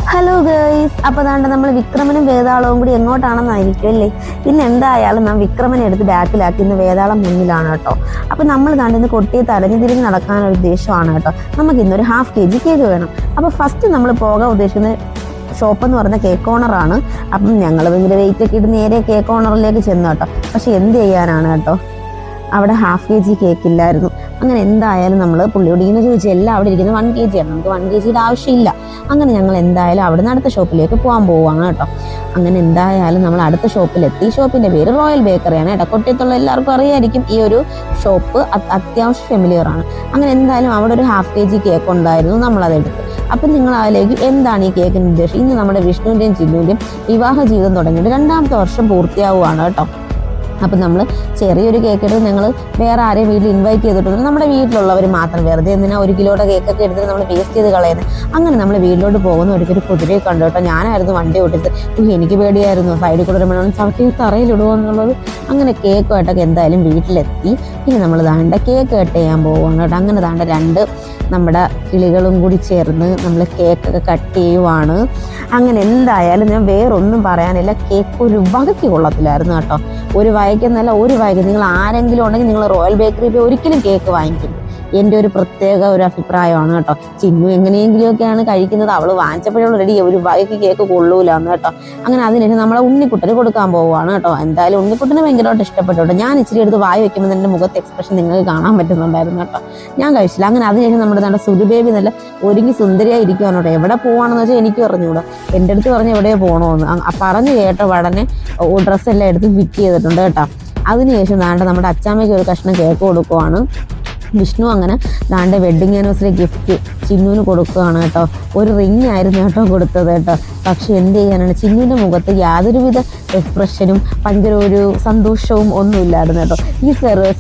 Hello guys, അപ്പോൾ ദാണ്ട് നമ്മൾ വിക്രമനും വേതാളവും കൂടി എങ്ങോട്ടാണെന്നായിരിക്കും അല്ലേ. ഇന്ന് എന്തായാലും ഞാൻ വിക്രമനെ എടുത്ത് ബാക്കിലാക്കി, ഇന്ന് വേതാളം മുന്നിലാണ് കേട്ടോ. അപ്പോൾ നമ്മൾ ദാണ്ട് ഇന്ന് കൊട്ടിയത്ത് അലഞ്ഞു തിരിഞ്ഞ് നടക്കാനൊരു ഉദ്ദേശമാണ് കേട്ടോ. നമുക്ക് ഇന്നൊരു ½ kg കേക്ക് വേണം. അപ്പോൾ ഫസ്റ്റ് നമ്മൾ പോകാൻ ഉദ്ദേശിക്കുന്ന ഷോപ്പ് എന്ന് പറയുന്ന കേക്ക് ഓണറാണ്. അപ്പം ഞങ്ങൾ ഭയങ്കര വെയിറ്റ് ഒക്കെ ഇട്ട് നേരെ കേക്ക് ഓണറിലേക്ക് ചെന്നു കേട്ടോ. പക്ഷെ എന്ത് ചെയ്യാനാണ് കേട്ടോ, അവിടെ ½ kg കേക്ക് ഇല്ലായിരുന്നു. അങ്ങനെ എന്തായാലും നമ്മൾ പുള്ളിയോട് ഇങ്ങനെ ചോദിച്ചു, എല്ലാം അവിടെ ഇരിക്കുന്നത് 1 kg ആണ്, നമുക്ക് 1 kg ആവശ്യമില്ല. അങ്ങനെ ഞങ്ങൾ എന്തായാലും അവിടെ നിന്ന് അടുത്ത ഷോപ്പിലേക്ക് പോകാൻ പോവുകയാണ് കേട്ടോ. അങ്ങനെ എന്തായാലും നമ്മൾ അടുത്ത ഷോപ്പിലെത്തി. ഷോപ്പിൻ്റെ പേര് റോയൽ ബേക്കറിയാണ് കേട്ടോ. കൊട്ടിയത്തുള്ള എല്ലാവർക്കും അറിയായിരിക്കും ഈ ഒരു ഷോപ്പ്, അത്യാവശ്യം ഫെമിലിയർ ആണ്. അങ്ങനെ എന്തായാലും അവിടെ ഒരു ½ kg കേക്ക് ഉണ്ടായിരുന്നു, നമ്മളതെടുത്തു. അപ്പം നിങ്ങൾ അതിലേക്ക് എന്താണ് ഈ കേക്കിന് ഉദ്ദേശം? ഇന്ന് നമ്മുടെ വിഷ്ണുവിൻ്റെയും ചിന്നുവിൻ്റെയും വിവാഹ ജീവിതം തുടങ്ങിയിട്ട് 2ാമത്തെ വർഷം പൂർത്തിയാവുകയാണ് കേട്ടോ. അപ്പം നമ്മൾ ചെറിയൊരു കേക്ക് എടുത്ത് ഞങ്ങൾ വേറെ ആരെയും വീട്ടിൽ ഇൻവൈറ്റ് ചെയ്തിട്ടുണ്ട്, നമ്മുടെ വീട്ടിലുള്ളവർ മാത്രം. വെറുതെ എന്തിനാ 1 കിലോയുടെ കേക്കൊക്കെ എടുത്തിട്ട് നമ്മൾ വേസ്റ്റ് ചെയ്ത് കളയുന്നത്. അങ്ങനെ നമ്മൾ വീട്ടിലോട്ട് പോകുന്ന ഒരു കുതിരയെ കണ്ടു കേട്ടോ. ഞാനായിരുന്നു വണ്ടി ഓടിച്ചത്. എനിക്ക് പേടിയായിരുന്നു സൈഡിൽ കൂടെ ഒരു മണം ചവിട്ടി തറയിലിടുമോ എന്നുള്ളത്. അങ്ങനെ കേക്കുമായിട്ടൊക്കെ എന്തായാലും വീട്ടിലെത്തി. ഇനി നമ്മൾ ദാണ്ട കേക്ക് കട്ട് ചെയ്യാൻ പോവുകയാണ് കേട്ടോ. അങ്ങനെ ദാണ്ട 2 നമ്മുടെ കിളികളും കൂടി ചേർന്ന് നമ്മൾ കേക്കൊക്കെ കട്ട് ചെയ്യുവാണ്. അങ്ങനെ എന്തായാലും ഞാൻ വേറൊന്നും പറയാനില്ല, കേക്ക് ഒരു വകയ്ക്ക് കൊള്ളത്തില്ലായിരുന്നു കേട്ടോ. ഒരു വയക്കെന്നല്ല, ഒരു വയക്ക്. നിങ്ങൾ ആരെങ്കിലും ഉണ്ടെങ്കിൽ നിങ്ങൾ റോയൽ ബേക്കറി പോയി ഒരിക്കലും കേക്ക് വാങ്ങിക്കും. എൻ്റെ ഒരു പ്രത്യേക ഒരു അഭിപ്രായമാണ് കേട്ടോ. ചിന്നു എങ്ങനെയെങ്കിലുമൊക്കെയാണ് കഴിക്കുന്നത്. അവൾ വാങ്ങിച്ചപ്പോഴും റെഡി ഒരു വയക്ക് കേക്ക് കൊള്ളൂലെന്ന് കേട്ടോ. അങ്ങനെ അതിനുശേഷം നമ്മളെ ഉണ്ണിക്കുട്ടന് കൊടുക്കാൻ പോവുകയാണ് കേട്ടോ. എന്തായാലും ഉണ്ണിക്കുട്ടന് ഭയങ്കരമായിട്ട് ഇഷ്ടപ്പെട്ടു കേട്ടോ. ഞാൻ ഇച്ചിരി എടുത്ത് വായി വെക്കുമ്പോൾ എൻ്റെ മുഖത്ത് എക്സ്പ്രഷൻ നിങ്ങൾക്ക് കാണാൻ പറ്റുന്നുണ്ടായിരുന്നു കേട്ടോ. ഞാൻ കഴിച്ചില്ല. അങ്ങനെ അതിനുശേഷം നമ്മുടെ നല്ല സുരുബേബി നല്ല ഒരുങ്ങി സുന്ദരിയായി ഇരിക്കുവാണ് കേട്ടോ. എവിടെ പോവാണെന്ന് വെച്ചാൽ എനിക്ക് പറഞ്ഞുകൂടാ. എൻ്റെ അടുത്ത് പറഞ്ഞ് എവിടെയോ പോകണമെന്ന് പറഞ്ഞ് കേട്ട ഉടനെ ഡ്രസ്സെല്ലാം എടുത്ത് ഫിറ്റ് ചെയ്തിട്ടുണ്ട് കേട്ടോ. അതിനുശേഷം ദാണ്ട നമ്മുടെ അച്ചാമ്മയ്ക്ക് ഒരു കഷ്ണം കേക്ക് കൊടുക്കുവാണ്. വിഷ്ണു അങ്ങനെ ദാണ്ട വെഡ്ഡിങ് ആനിവേഴ്സറി ഗിഫ്റ്റ് ചിന്നുവിന് കൊടുക്കുകയാണ് കേട്ടോ. ഒരു റിങ് ആയിരുന്നു കേട്ടോ കൊടുത്തത് കേട്ടോ. പക്ഷെ എന്ത് ചെയ്യാനാണ്, ചിന്നുവിൻ്റെ മുഖത്ത് യാതൊരുവിധ എക്സ്പ്രഷനും ഭയങ്കര ഒരു സന്തോഷവും ഒന്നുമില്ലായിരുന്നു കേട്ടോ. ഈ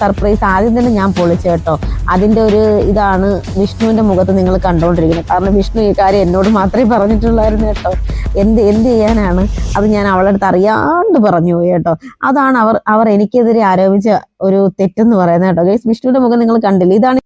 സർപ്രൈസ് ആദ്യം തന്നെ ഞാൻ പൊളിച്ചു കേട്ടോ. അതിൻ്റെ ഒരു ഇതാണ് വിഷ്ണുവിൻ്റെ മുഖത്ത് നിങ്ങൾ കണ്ടുകൊണ്ടിരിക്കുന്നത്. കാരണം വിഷ്ണു ഈ കാര്യം എന്നോട് മാത്രമേ പറഞ്ഞിട്ടുള്ളായിരുന്നു കേട്ടോ. എന്ത് ചെയ്യാനാണ്, അത് ഞാൻ അവളുടെ അടുത്ത് അറിയാണ്ട് പറഞ്ഞു പോയി കേട്ടോ. അതാണ് അവർ എനിക്കെതിരെ ആരോപിച്ച ഒരു തെറ്റെന്ന് പറയുന്നത് കേട്ടോ. വിഷ്ണുവിൻ്റെ മുഖം നിങ്ങൾ കണ്ടില്ല. ഇതാണ്